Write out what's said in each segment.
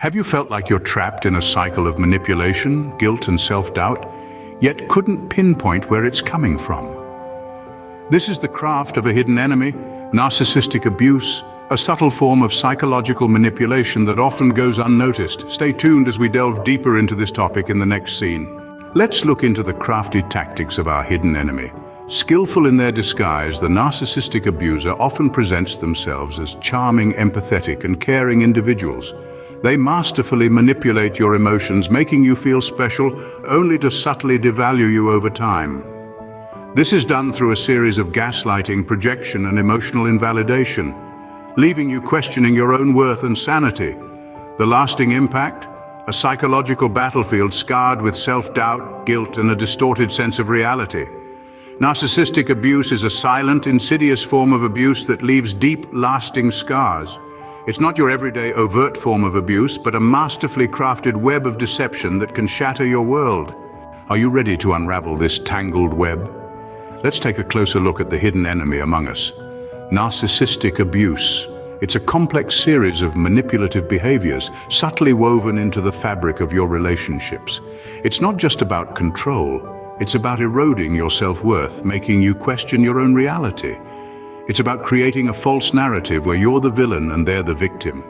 Have you felt like you're trapped in a cycle of manipulation, guilt, and self-doubt, yet couldn't pinpoint where it's coming from? This is the craft of a hidden enemy, narcissistic abuse, a subtle form of psychological manipulation that often goes unnoticed. Stay tuned as we delve deeper into this topic in the next scene. Let's look into the crafty tactics of our hidden enemy. Skillful in their disguise, the narcissistic abuser often presents themselves as charming, empathetic, and caring individuals. They masterfully manipulate your emotions, making you feel special, only to subtly devalue you over time. This is done through a series of gaslighting, projection, and emotional invalidation, leaving you questioning your own worth and sanity. The lasting impact? A psychological battlefield scarred with self-doubt, guilt, and a distorted sense of reality. Narcissistic abuse is a silent, insidious form of abuse that leaves deep, lasting scars. It's not your everyday overt form of abuse, but a masterfully crafted web of deception that can shatter your world. Are you ready to unravel this tangled web? Let's take a closer look at the hidden enemy among us. Narcissistic abuse. It's a complex series of manipulative behaviors, subtly woven into the fabric of your relationships. It's not just about control. It's about eroding your self-worth, making you question your own reality. It's about creating a false narrative where you're the villain and they're the victim.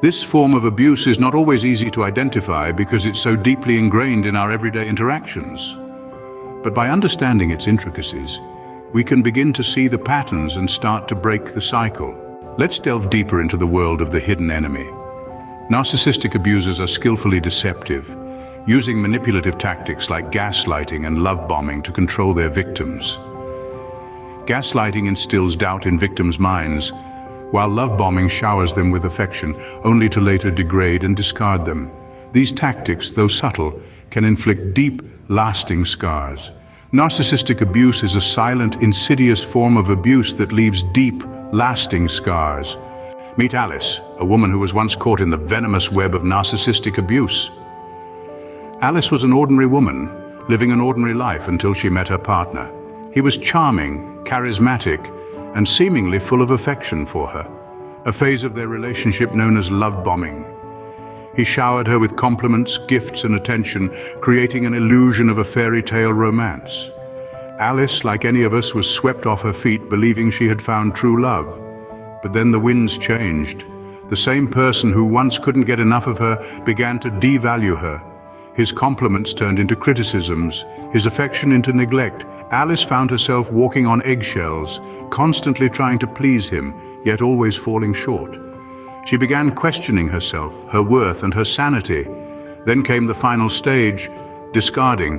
This form of abuse is not always easy to identify because it's so deeply ingrained in our everyday interactions. But by understanding its intricacies, we can begin to see the patterns and start to break the cycle. Let's delve deeper into the world of the hidden enemy. Narcissistic abusers are skillfully deceptive, using manipulative tactics like gaslighting and love bombing to control their victims. Gaslighting instills doubt in victims' minds, while love bombing showers them with affection, only to later degrade and discard them. These tactics, though subtle, can inflict deep, lasting scars. Narcissistic abuse is a silent, insidious form of abuse that leaves deep, lasting scars. Meet Alice, a woman who was once caught in the venomous web of narcissistic abuse. Alice was an ordinary woman, living an ordinary life until she met her partner. He was charming, charismatic, and seemingly full of affection for her, a phase of their relationship known as love bombing. He showered her with compliments, gifts, and attention, creating an illusion of a fairy tale romance. Alice, like any of us, was swept off her feet, believing she had found true love. But then the winds changed. The same person who once couldn't get enough of her began to devalue her. His compliments turned into criticisms, his affection into neglect. Alice found herself walking on eggshells, constantly trying to please him, yet always falling short. She began questioning herself, her worth, and her sanity. Then came the final stage, discarding.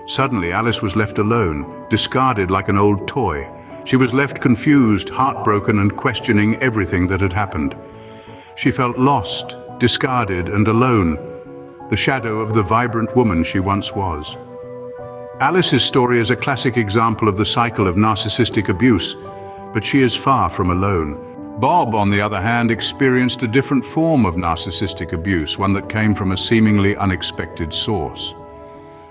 Suddenly, Alice was left alone, discarded like an old toy. She was left confused, heartbroken, and questioning everything that had happened. She felt lost, discarded, and alone, the shadow of the vibrant woman she once was. Alice's story is a classic example of the cycle of narcissistic abuse, but she is far from alone. Bob, on the other hand, experienced a different form of narcissistic abuse, one that came from a seemingly unexpected source.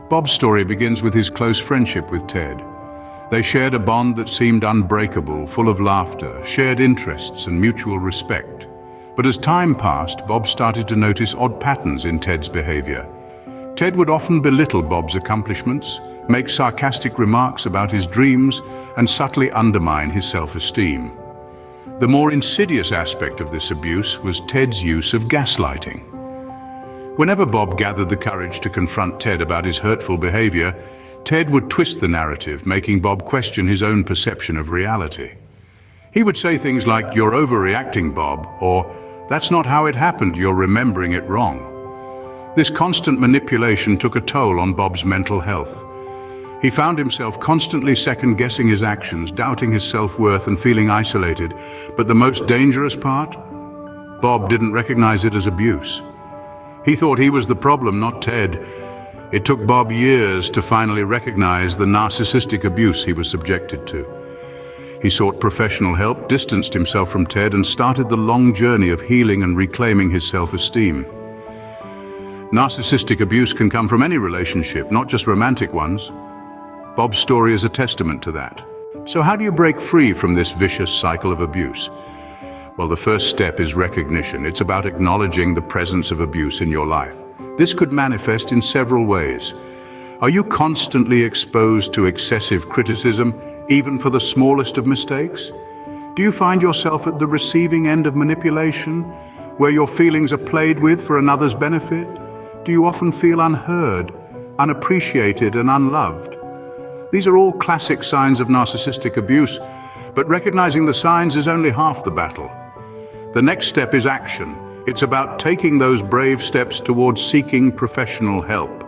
Bob's story begins with his close friendship with Ted. They shared a bond that seemed unbreakable, full of laughter, shared interests, and mutual respect. But as time passed, Bob started to notice odd patterns in Ted's behavior. Ted would often belittle Bob's accomplishments, make sarcastic remarks about his dreams, and subtly undermine his self-esteem. The more insidious aspect of this abuse was Ted's use of gaslighting. Whenever Bob gathered the courage to confront Ted about his hurtful behavior, Ted would twist the narrative, making Bob question his own perception of reality. He would say things like, "You're overreacting, Bob," or "That's not how it happened, you're remembering it wrong." This constant manipulation took a toll on Bob's mental health. He found himself constantly second-guessing his actions, doubting his self-worth and feeling isolated. But the most dangerous part? Bob didn't recognize it as abuse. He thought he was the problem, not Ted. It took Bob years to finally recognize the narcissistic abuse he was subjected to. He sought professional help, distanced himself from Ted, and started the long journey of healing and reclaiming his self-esteem. Narcissistic abuse can come from any relationship, not just romantic ones. Bob's story is a testament to that. So how do you break free from this vicious cycle of abuse? Well, the first step is recognition. It's about acknowledging the presence of abuse in your life. This could manifest in several ways. Are you constantly exposed to excessive criticism, even for the smallest of mistakes? Do you find yourself at the receiving end of manipulation, where your feelings are played with for another's benefit? Do you often feel unheard, unappreciated, and unloved? These are all classic signs of narcissistic abuse, but recognizing the signs is only half the battle. The next step is action. It's about taking those brave steps towards seeking professional help.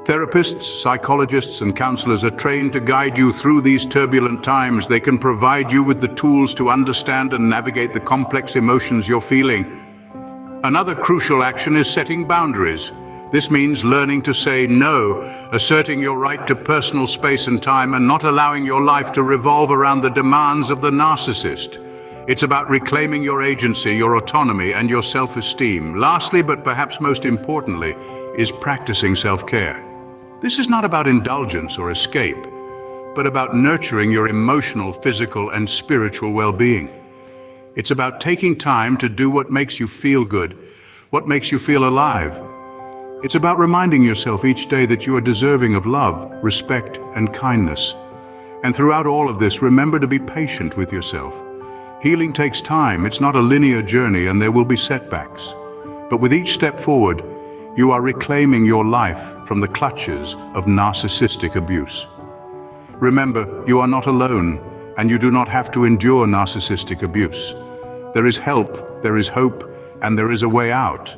Therapists, psychologists, and counselors are trained to guide you through these turbulent times. They can provide you with the tools to understand and navigate the complex emotions you're feeling. Another crucial action is setting boundaries. This means learning to say no, asserting your right to personal space and time, and not allowing your life to revolve around the demands of the narcissist. It's about reclaiming your agency, your autonomy, and your self-esteem. Lastly, but perhaps most importantly, is practicing self-care. This is not about indulgence or escape, but about nurturing your emotional, physical, and spiritual well-being. It's about taking time to do what makes you feel good, what makes you feel alive. It's about reminding yourself each day that you are deserving of love, respect, and kindness. And throughout all of this, remember to be patient with yourself. Healing takes time. It's not a linear journey, and there will be setbacks. But with each step forward, you are reclaiming your life from the clutches of narcissistic abuse. Remember, you are not alone, and you do not have to endure narcissistic abuse. There is help, there is hope, and there is a way out.